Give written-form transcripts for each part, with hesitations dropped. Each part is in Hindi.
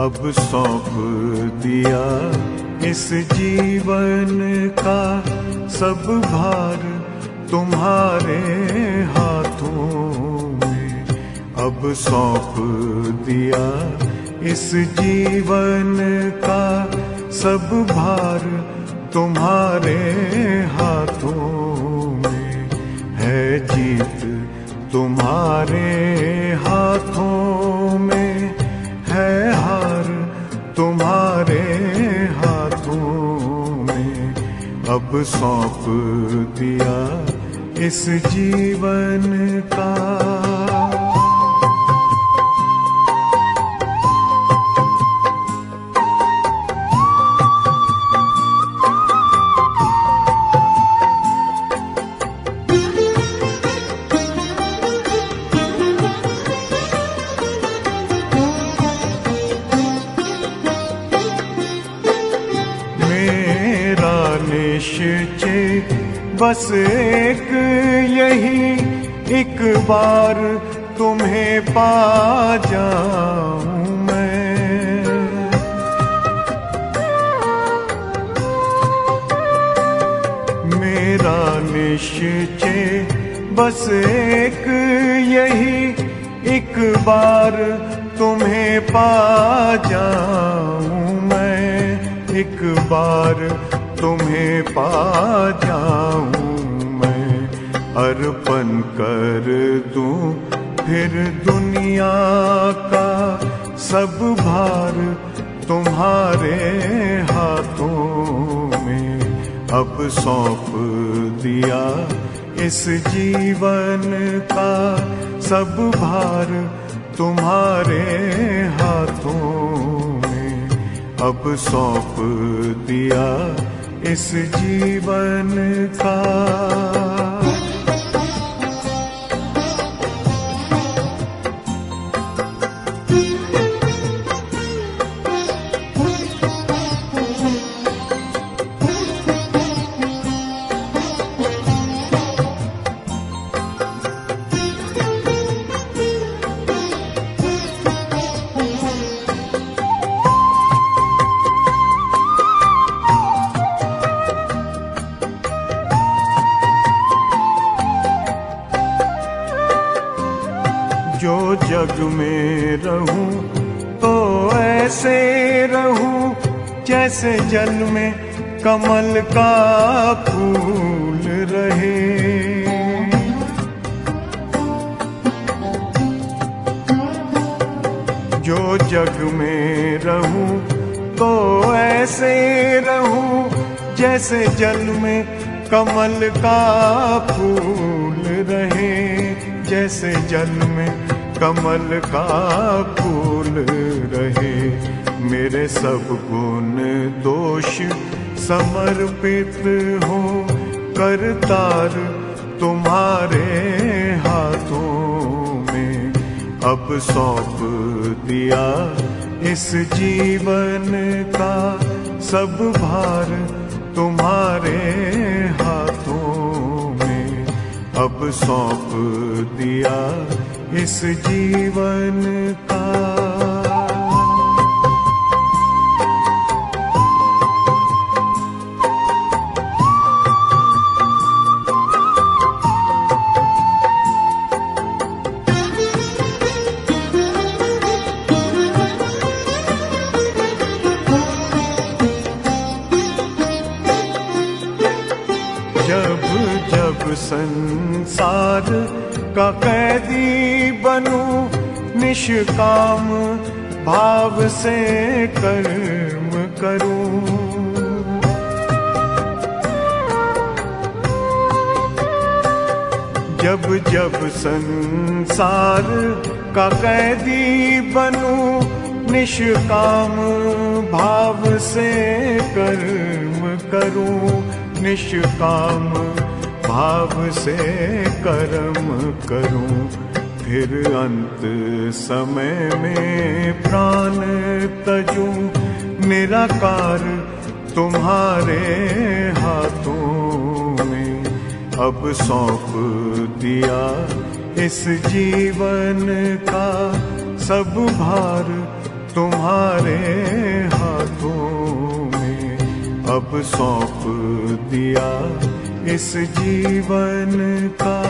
अब सौंप दिया इस जीवन का सब भार तुम्हारे हाथों में। अब सौंप दिया इस जीवन का सब भार तुम्हारे हाथों में। है जीत तुम्हारे हाथों में, है हार तुम्हारे हाथों में। अब सौंप दिया इस जीवन का। निश्चय बस एक यही, एक बार तुम्हें पा जाऊं मैं। मेरा निश्चय बस एक यही, एक बार तुम्हें पा जाऊं मैं। एक बार तुम्हें पा जाऊं मैं। अर्पण कर दूं फिर दुनिया का सब भार तुम्हारे हाथों में। अब सौंप दिया इस जीवन का सब भार तुम्हारे हाथों में। अब सौंप दिया इस जीवन का। जो जग में रहूं तो ऐसे रहूं जैसे जल में कमल का फूल रहे। जो जग में रहूं तो ऐसे रहूं जैसे जल में कमल का फूल रहे। जैसे जल में कमल का फूल रहे। मेरे सब गुण दोष समर्पित हो करतार तुम्हारे हाथों में। अब सौंप दिया इस जीवन का सब भार तुम्हारे हाथों में। अब सौंप दिया इस जीवन का। जब जब संसार का कैदी बनूं, निष्काम भाव से कर्म करूं। जब जब संसार का कैदी बनूं, निष्काम भाव से कर्म करूं, निष्काम भाव से कर्म करूं, फिर अंत समय में प्राण तजूं, निराकार तुम्हारे हाथों में अब सौंप दिया इस जीवन का सब भार तुम्हारे हाथों में, अब सौंप दिया इस जीवन का।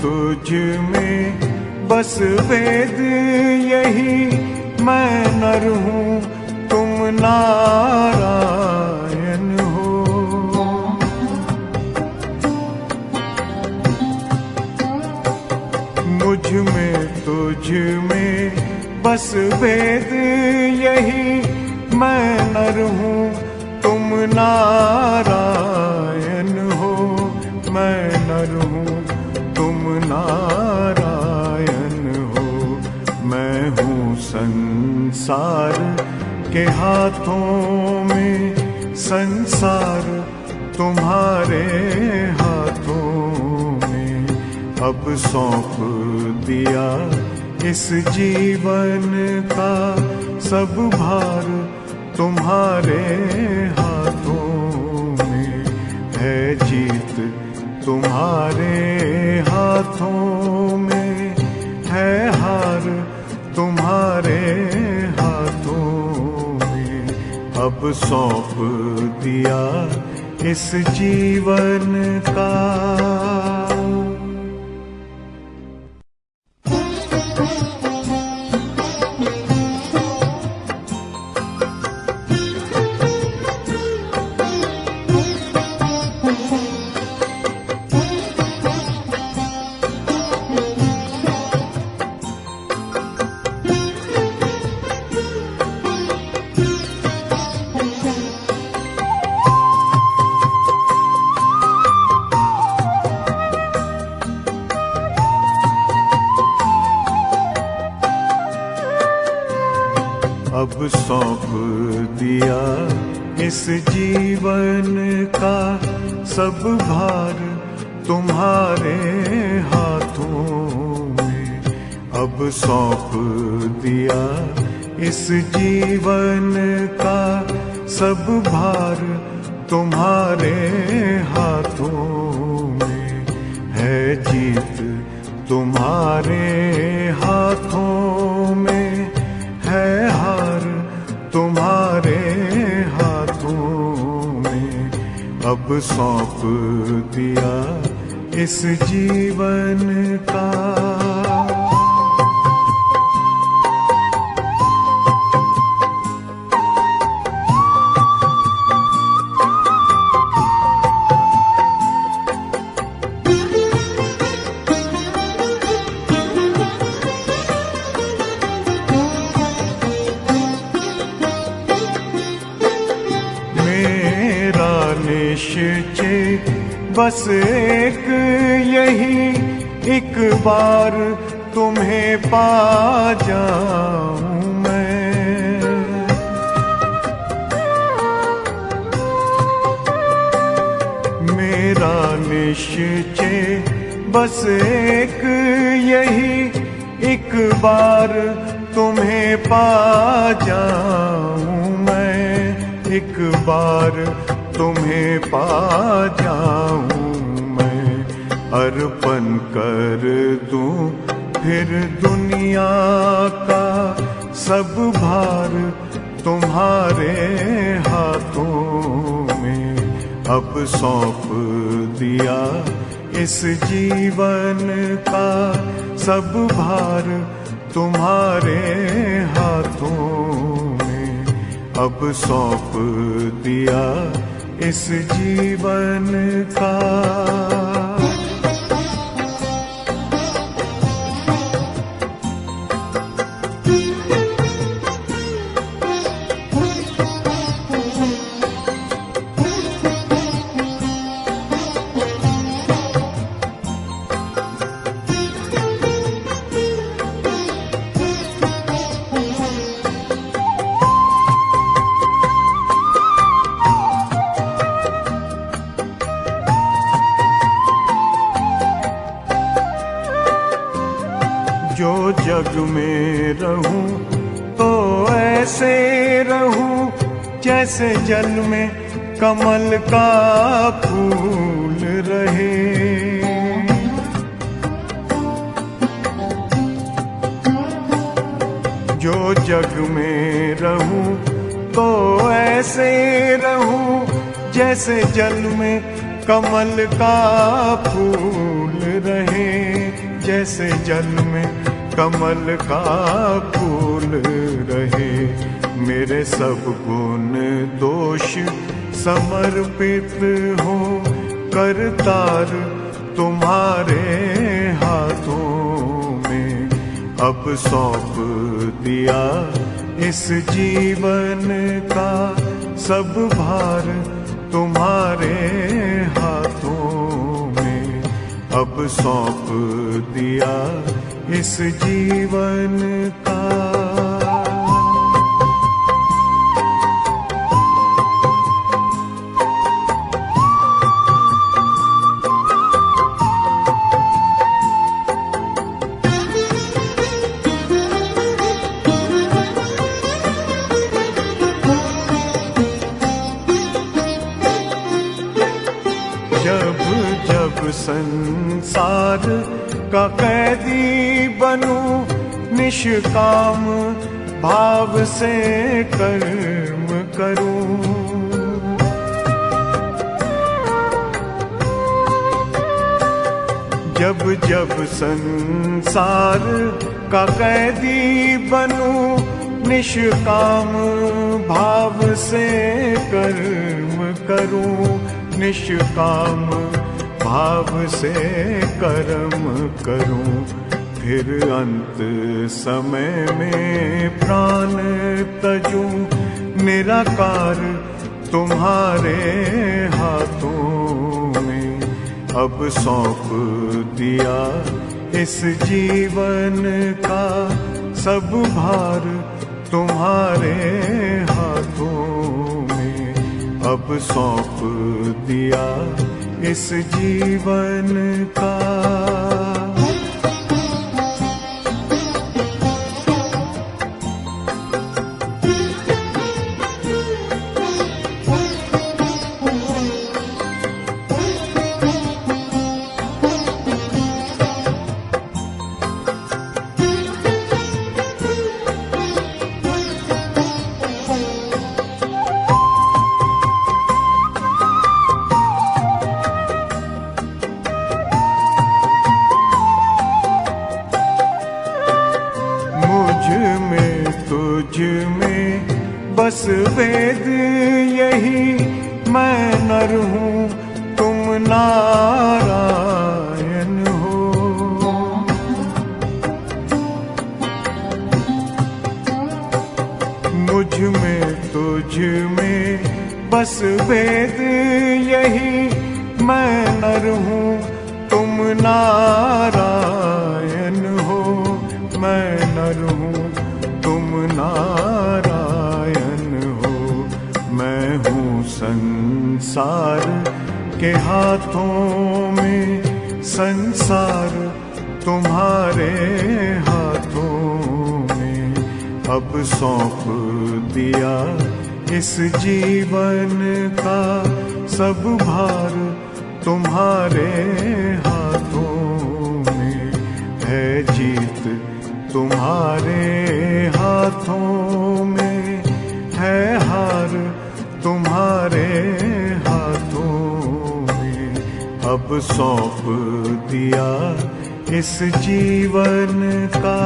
तुझ में बस वेद यही, मैं नर हूँ तुम नारायण हो। मुझ में तुझ में बस वेद यही, मैं नर हूँ तुम नारायण हो, मैं नर हूँ तुम नारायण हो। मैं हूँ संसार के हाथों में, संसार तुम्हारे हाथों में, अब सौंप दिया इस जीवन का सब भार तुम्हारे हाथों में, है जीत तुम्हारे हाथों में, है हार तुम्हारे हाथों में, अब सौंप दिया इस जीवन का। अब सौंप दिया इस जीवन का सब भार तुम्हारे हाथों में, अब सौंप दिया इस जीवन का सब भार तुम्हारे हाथों में, है जीत तुम्हारे हाथों में, है हार तुम्हारे हाथों में, अब सौंप दिया इस जीवन का। निश्चय बस एक यही, एक बार तुम्हें पा जाऊं मैं। मेरा निश्चय बस एक यही, एक बार तुम्हें पा जाऊं मैं, एक बार तुम्हें पा जाऊं मैं, अर्पण कर दूं फिर दुनिया का सब भार तुम्हारे हाथों में, अब सौंप दिया इस जीवन का सब भार तुम्हारे हाथों में। अब सौंप दिया इस जीवन का। जो जग में रहूं तो ऐसे रहूं जैसे जल में कमल का फूल रहे। जो जग में रहूं तो ऐसे रहूं जैसे जल में कमल का फूल रहे। जैसे जल में कमल का फूल रहे। मेरे सब गुण दोष समर्पित हो करतार तुम्हारे हाथों में। अब सौंप दिया इस जीवन का सब भार तुम्हारे हाथों में। अब सौंप दिया इस जीवन का। जब जब संसार का कैदी बनूं निष्काम भाव से कर्म करूं। जब जब संसार का कैदी बनूं निष्काम भाव से कर्म करूं। निष्काम भाव से कर्म करूं। फिर अंत समय में प्राण तजूं निराकार तुम्हारे हाथों में। अब सौंप दिया इस जीवन का सब भार तुम्हारे हाथों में। अब सौंप दिया इस जीवन का। तुझ में बस वेद यही मैं नर हूँ तुम नारायण हो। मुझ में तुझ में बस वेद यही मैं नर हूँ तुम नारायण हो। मैं नर हूँ तुम नारायण हो। मैं हूँ संसार के हाथों में संसार तुम्हारे हाथों में। अब सौंप दिया इस जीवन का सब भार तुम्हारे हाथों में। है जीत तुम्हारे हाथों में, है हार तुम्हारे हाथों अब सौंप दिया इस जीवन का।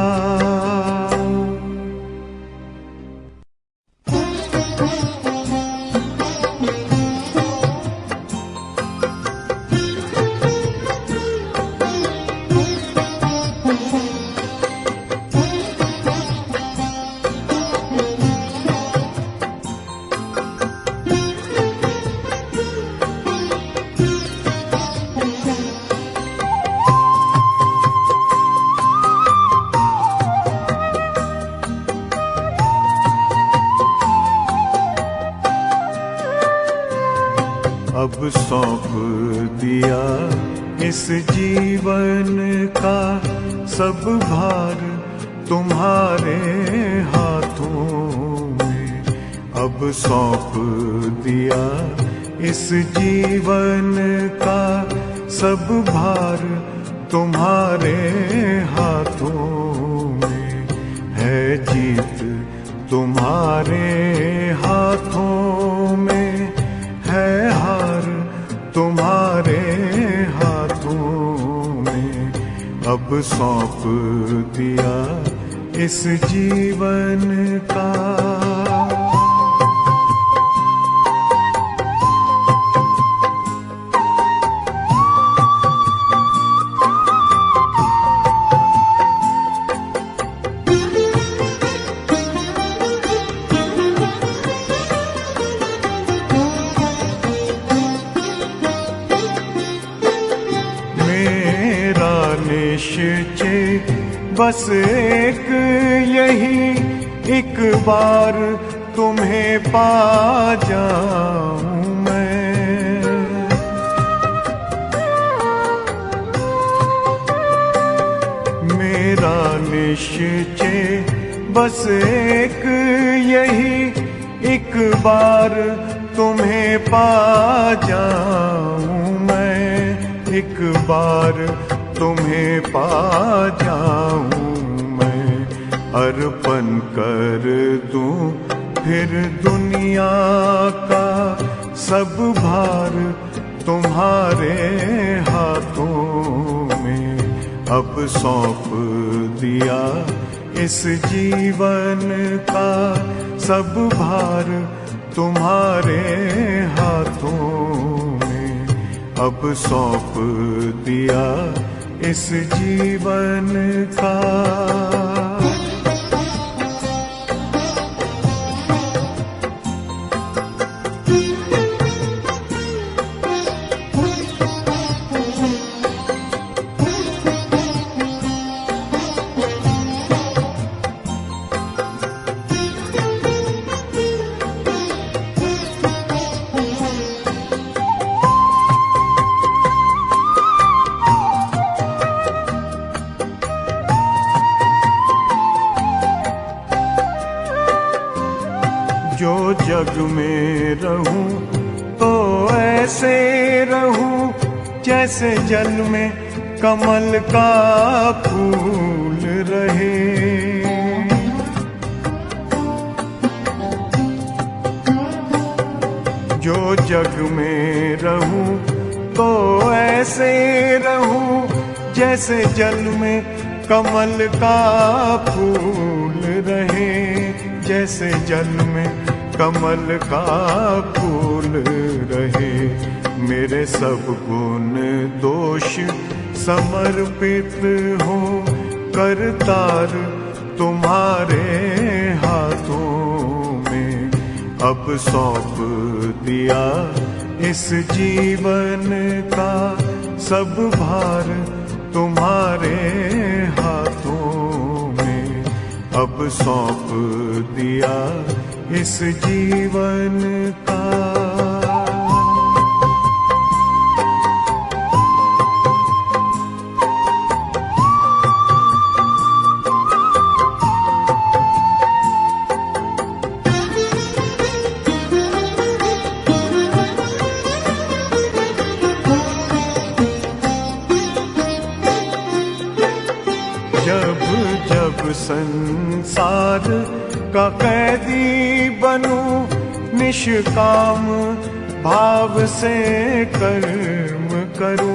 अब सौंप दिया इस जीवन का सब भार तुम्हारे हाथों में। अब सौंप दिया इस जीवन का सब भार तुम्हारे हाथों में। है जीत तुम्हारे हाथों में, है हार तुम्हारे हाथों में। अब सौंप दिया इस जीवन का। निश्चय बस एक यही, एक बार तुम्हें पा जाऊं मैं। मेरा निश्चय बस एक यही, एक बार तुम्हें पा जाऊं मैं। एक बार तुम्हें पा जाऊं मैं। अर्पण कर दूं फिर दुनिया का सब भार तुम्हारे हाथों में। अब सौंप दिया इस जीवन का सब भार तुम्हारे हाथों में। अब सौंप दिया इस जीवन का। जो जग में रहूं तो ऐसे रहूं जैसे जल में कमल का फूल रहे। जो जग में रहूं तो ऐसे रहूं जैसे जल में कमल का फूल रहे। जैसे जल में कमल का फूल रहे। मेरे सब गुण दोष समर्पित हो करतार तुम्हारे हाथों में। अब सौंप दिया इस जीवन का सब भार तुम्हारे हाथों में। अब सौंप दिया इस जीवन का। जब जब संसार का कैदी बनूं निष्काम भाव से कर्म करूं